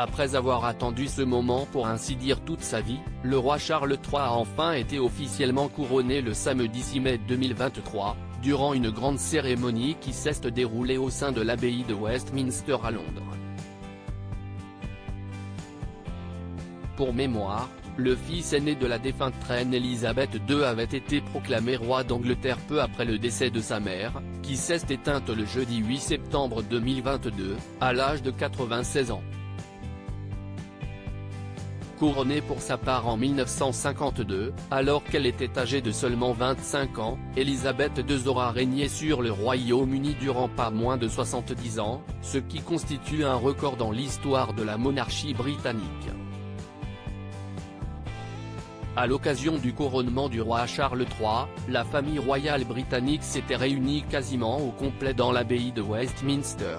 Après avoir attendu ce moment pour ainsi dire toute sa vie, le roi Charles III a enfin été officiellement couronné le samedi 6 mai 2023, durant une grande cérémonie qui s'est déroulée au sein de l'abbaye de Westminster à Londres. Pour mémoire, le fils aîné de la défunte reine Elisabeth II avait été proclamé roi d'Angleterre peu après le décès de sa mère, qui s'est éteinte le jeudi 8 septembre 2022, à l'âge de 96 ans. Couronnée pour sa part en 1952, alors qu'elle était âgée de seulement 25 ans, Elisabeth II aura régné sur le Royaume-Uni durant pas moins de 70 ans, ce qui constitue un record dans l'histoire de la monarchie britannique. À l'occasion du couronnement du roi Charles III, la famille royale britannique s'était réunie quasiment au complet dans l'abbaye de Westminster.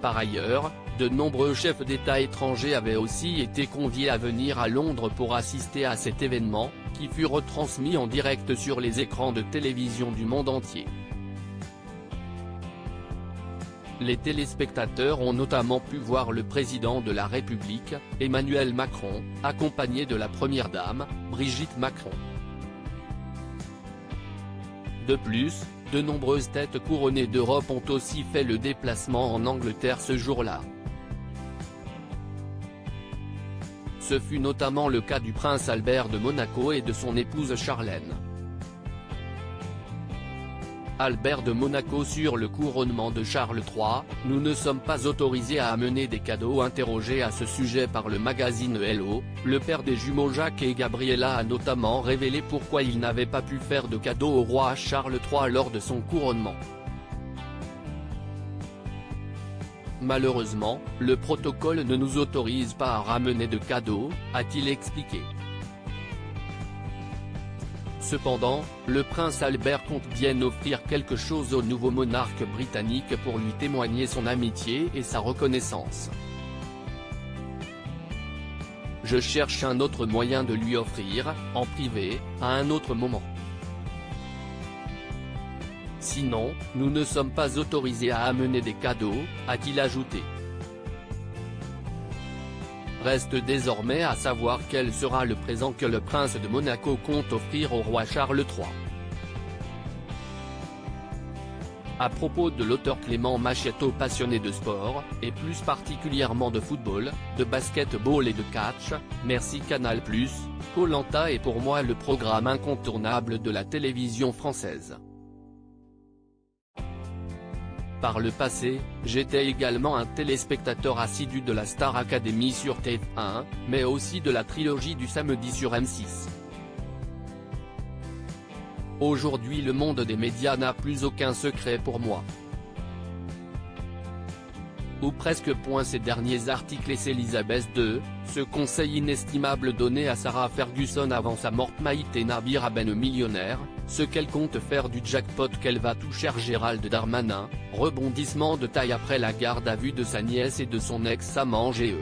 Par ailleurs, de nombreux chefs d'État étrangers avaient aussi été conviés à venir à Londres pour assister à cet événement, qui fut retransmis en direct sur les écrans de télévision du monde entier. Les téléspectateurs ont notamment pu voir le président de la République, Emmanuel Macron, accompagné de la première dame, Brigitte Macron. De plus, de nombreuses têtes couronnées d'Europe ont aussi fait le déplacement en Angleterre ce jour-là. Ce fut notamment le cas du prince Albert de Monaco et de son épouse Charlène. Albert de Monaco sur le couronnement de Charles III, nous ne sommes pas autorisés à amener des cadeaux. Interrogé à ce sujet par le magazine Hello, le père des jumeaux Jacques et Gabriella a notamment révélé pourquoi il n'avait pas pu faire de cadeau au roi Charles III lors de son couronnement. Malheureusement, le protocole ne nous autorise pas à ramener de cadeaux, a-t-il expliqué. Cependant, le prince Albert compte bien offrir quelque chose au nouveau monarque britannique pour lui témoigner son amitié et sa reconnaissance. Je cherche un autre moyen de lui offrir, en privé, à un autre moment. Sinon, nous ne sommes pas autorisés à amener des cadeaux, a-t-il ajouté. Reste désormais à savoir quel sera le présent que le prince de Monaco compte offrir au roi Charles III. À propos de l'auteur Clément Machietto, passionné de sport, et plus particulièrement de football, de basketball et de catch, merci Canal+, Koh-Lanta est pour moi le programme incontournable de la télévision française. Par le passé, j'étais également un téléspectateur assidu de la Star Academy sur TF1, mais aussi de la trilogie du samedi sur M6. Aujourd'hui le monde des médias n'a plus aucun secret pour moi. Ou presque. Ces derniers articles et Elisabeth II, ce conseil inestimable donné à Sarah Ferguson avant sa mort. Maïté Nabir Ben millionnaire, ce qu'elle compte faire du jackpot qu'elle va toucher. Gérald Darmanin, rebondissement de taille après la garde à vue de sa nièce et de son ex-amant GE.